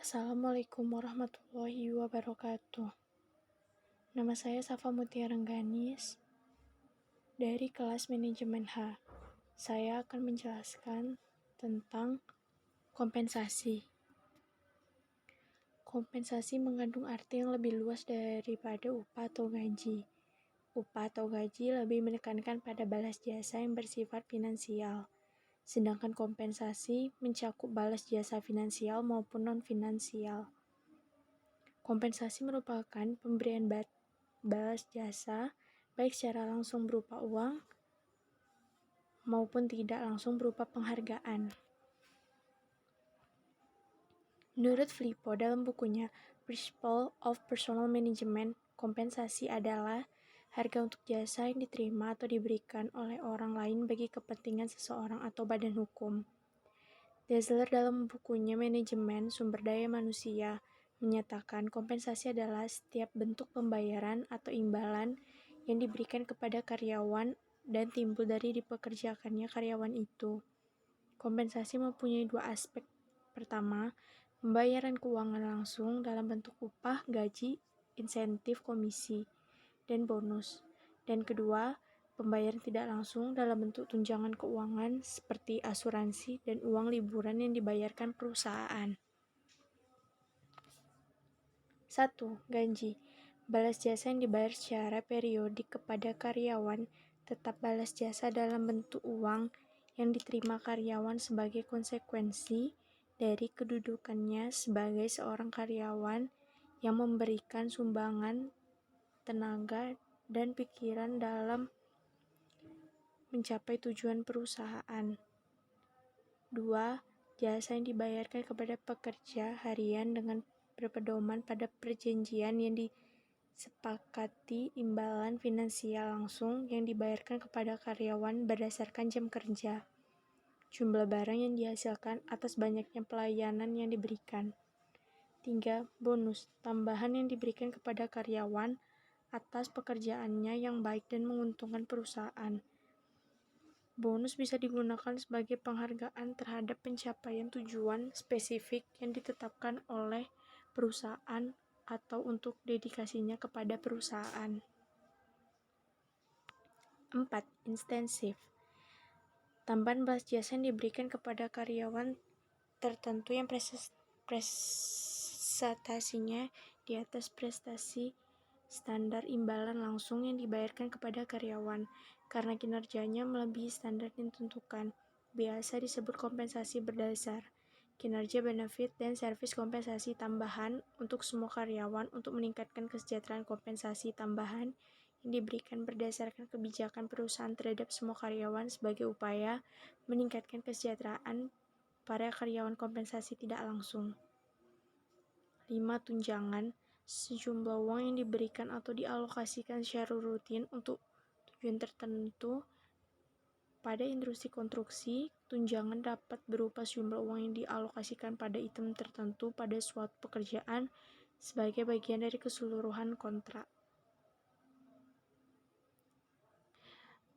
Assalamualaikum warahmatullahi wabarakatuh. Nama saya Safa Mutia Rengganis dari kelas Manajemen H. Saya akan menjelaskan tentang kompensasi. Kompensasi mengandung arti yang lebih luas daripada upah atau gaji. Upah atau gaji lebih menekankan pada balas jasa yang bersifat finansial. Sedangkan kompensasi mencakup balas jasa finansial maupun non-finansial. Kompensasi merupakan pemberian balas jasa baik secara langsung berupa uang maupun tidak langsung berupa penghargaan. Menurut Filippo dalam bukunya Principles of Personal Management, kompensasi adalah harga untuk jasa yang diterima atau diberikan oleh orang lain bagi kepentingan seseorang atau badan hukum. Dassler dalam bukunya Manajemen Sumber Daya Manusia menyatakan kompensasi adalah setiap bentuk pembayaran atau imbalan yang diberikan kepada karyawan dan timbul dari dipekerjakannya karyawan itu. Kompensasi mempunyai dua aspek. Pertama, pembayaran keuangan langsung dalam bentuk upah, gaji, insentif, komisi, dan bonus. Dan kedua, pembayaran tidak langsung dalam bentuk tunjangan keuangan seperti asuransi dan uang liburan yang dibayarkan perusahaan. 1. Gaji. Balas jasa yang dibayar secara periodik kepada karyawan, tetap balas jasa dalam bentuk uang yang diterima karyawan sebagai konsekuensi dari kedudukannya sebagai seorang karyawan yang memberikan sumbangan tenaga dan pikiran dalam mencapai tujuan perusahaan. 2. Jasa yang dibayarkan kepada pekerja harian dengan berpedoman pada perjanjian yang disepakati, imbalan finansial langsung yang dibayarkan kepada karyawan berdasarkan jam kerja, jumlah barang yang dihasilkan atas banyaknya pelayanan yang diberikan. 3. Bonus, tambahan yang diberikan kepada karyawan atas pekerjaannya yang baik dan menguntungkan perusahaan. Bonus bisa digunakan sebagai penghargaan terhadap pencapaian tujuan spesifik yang ditetapkan oleh perusahaan atau untuk dedikasinya kepada perusahaan. 4. Insentif. Tambahan balas jasa yang diberikan kepada karyawan tertentu yang prestasinya di atas prestasi standar imbalan langsung yang dibayarkan kepada karyawan karena kinerjanya melebihi standar yang ditentukan. Biasa disebut kompensasi berdasar kinerja, benefit, dan servis kompensasi tambahan untuk semua karyawan untuk meningkatkan kesejahteraan. Kompensasi tambahan yang diberikan berdasarkan kebijakan perusahaan terhadap semua karyawan sebagai upaya meningkatkan kesejahteraan para karyawan. Kompensasi tidak langsung. 5. Tunjangan. Sejumlah uang yang diberikan atau dialokasikan secara rutin untuk tujuan tertentu. Pada industri konstruksi, tunjangan dapat berupa sejumlah uang yang dialokasikan pada item tertentu pada suatu pekerjaan sebagai bagian dari keseluruhan kontrak.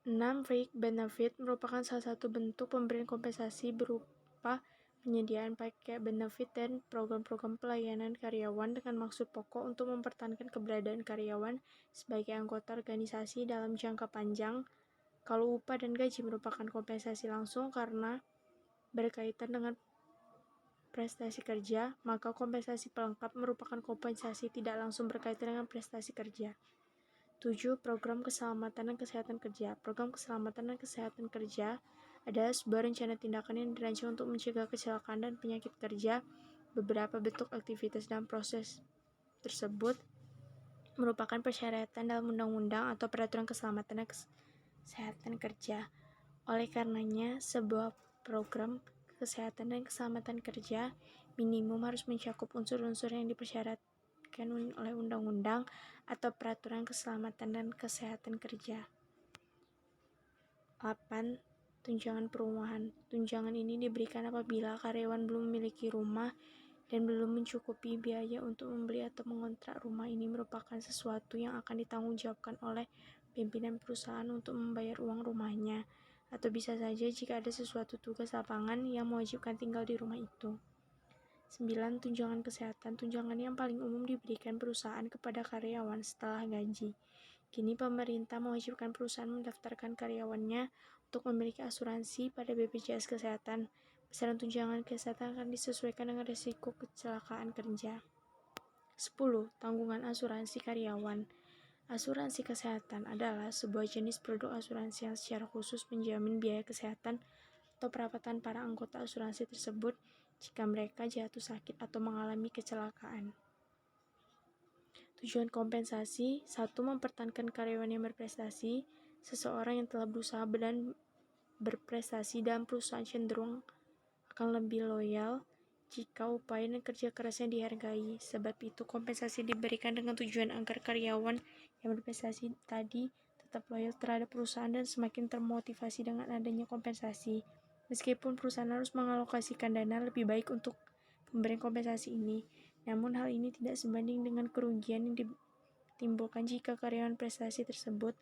6. Fixed benefit merupakan salah satu bentuk pemberian kompensasi berupa penyediaan paket benefit dan program-program pelayanan karyawan dengan maksud pokok untuk mempertahankan keberadaan karyawan sebagai anggota organisasi dalam jangka panjang. Kalau upah dan gaji merupakan kompensasi langsung karena berkaitan dengan prestasi kerja, maka kompensasi pelengkap merupakan kompensasi tidak langsung berkaitan dengan prestasi kerja. 7. Program keselamatan dan kesehatan kerja. Program keselamatan dan kesehatan kerja adalah sebuah rencana tindakan yang dirancang untuk mencegah kecelakaan dan penyakit kerja. Beberapa bentuk aktivitas dan proses tersebut merupakan persyaratan dalam undang-undang atau peraturan keselamatan dan kesehatan kerja. Oleh karenanya, sebuah program kesehatan dan keselamatan kerja minimum harus mencakup unsur-unsur yang dipersyaratkan oleh undang-undang atau peraturan keselamatan dan kesehatan kerja. 8. Tunjangan perumahan. Tunjangan ini diberikan apabila karyawan belum memiliki rumah dan belum mencukupi biaya untuk membeli atau mengontrak rumah. Ini merupakan sesuatu yang akan ditanggungjawabkan oleh pimpinan perusahaan untuk membayar uang rumahnya, atau bisa saja jika ada sesuatu tugas lapangan yang mewajibkan tinggal di rumah itu. 9. Tunjangan kesehatan. Tunjangan yang paling umum diberikan perusahaan kepada karyawan setelah gaji. Kini pemerintah mewajibkan perusahaan mendaftarkan karyawannya untuk memiliki asuransi pada BPJS Kesehatan. Besaran tunjangan kesehatan akan disesuaikan dengan risiko kecelakaan kerja. 10. Tanggungan asuransi karyawan. Asuransi kesehatan adalah sebuah jenis produk asuransi yang secara khusus menjamin biaya kesehatan atau perawatan para anggota asuransi tersebut jika mereka jatuh sakit atau mengalami kecelakaan. Tujuan kompensasi: 1. Mempertahankan karyawan yang berprestasi. Seseorang yang telah berusaha dan berprestasi dalam perusahaan cenderung akan lebih loyal jika upaya dan kerja kerasnya dihargai. Sebab itu, kompensasi diberikan dengan tujuan agar karyawan yang berprestasi tadi tetap loyal terhadap perusahaan dan semakin termotivasi dengan adanya kompensasi. Meskipun perusahaan harus mengalokasikan dana lebih baik untuk pemberian kompensasi ini, namun hal ini tidak sebanding dengan kerugian yang ditimbulkan jika karyawan prestasi tersebut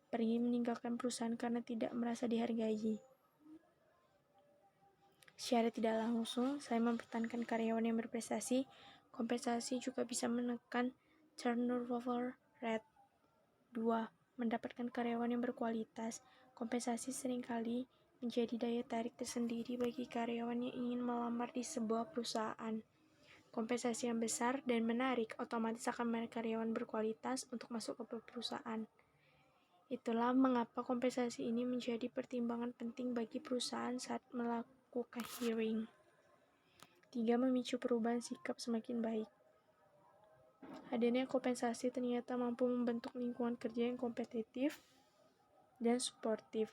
pergi meninggalkan perusahaan karena tidak merasa dihargai. Secara tidak langsung, selain mempertahankan karyawan yang berprestasi, kompensasi juga bisa menekan turnover rate. 2. Mendapatkan karyawan yang berkualitas. Kompensasi seringkali menjadi daya tarik tersendiri bagi karyawan yang ingin melamar di sebuah perusahaan. Kompensasi yang besar dan menarik otomatis akan menarik karyawan berkualitas untuk masuk ke perusahaan. Itulah mengapa kompensasi ini menjadi pertimbangan penting bagi perusahaan saat melakukan hiring. 3. Memicu perubahan sikap semakin baik. Hadirnya kompensasi ternyata mampu membentuk lingkungan kerja yang kompetitif dan suportif.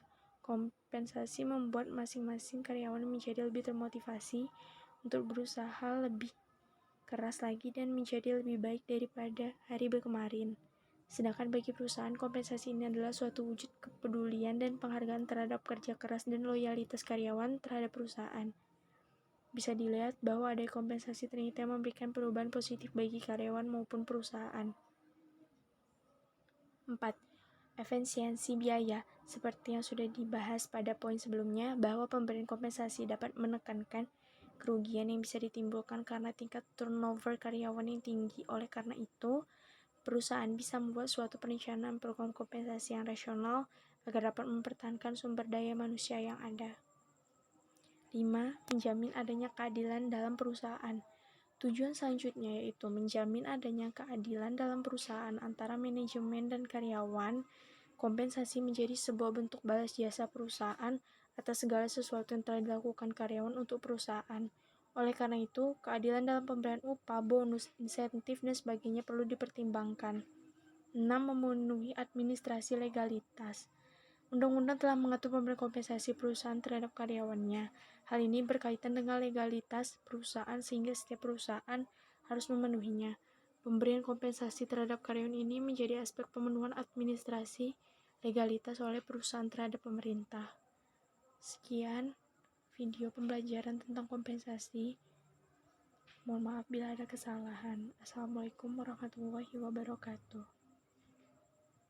Kompensasi membuat masing-masing karyawan menjadi lebih termotivasi untuk berusaha lebih keras lagi dan menjadi lebih baik daripada hari kemarin. Sedangkan bagi perusahaan, kompensasi ini adalah suatu wujud kepedulian dan penghargaan terhadap kerja keras dan loyalitas karyawan terhadap perusahaan. Bisa dilihat bahwa ada kompensasi ternyata memberikan perubahan positif bagi karyawan maupun perusahaan. 4. Efisiensi biaya. Seperti yang sudah dibahas pada poin sebelumnya, bahwa pemberian kompensasi dapat menekankan kerugian yang bisa ditimbulkan karena tingkat turnover karyawan yang tinggi. Oleh karena itu, perusahaan bisa membuat suatu perencanaan program kompensasi yang rasional agar dapat mempertahankan sumber daya manusia yang ada. 5. Menjamin adanya keadilan dalam perusahaan. Tujuan selanjutnya yaitu menjamin adanya keadilan dalam perusahaan antara manajemen dan karyawan. Kompensasi menjadi sebuah bentuk balas jasa perusahaan atas segala sesuatu yang telah dilakukan karyawan untuk perusahaan. Oleh karena itu, keadilan dalam pemberian upah, bonus, insentif, dan sebagainya perlu dipertimbangkan. 6. Memenuhi administrasi legalitas. Undang-undang telah mengatur pemberian kompensasi perusahaan terhadap karyawannya. Hal ini berkaitan dengan legalitas perusahaan sehingga setiap perusahaan harus memenuhinya. Pemberian kompensasi terhadap karyawan ini menjadi aspek pemenuhan administrasi legalitas oleh perusahaan terhadap pemerintah. Sekian video pembelajaran tentang kompensasi. Mohon maaf bila ada kesalahan. Assalamualaikum warahmatullahi wabarakatuh.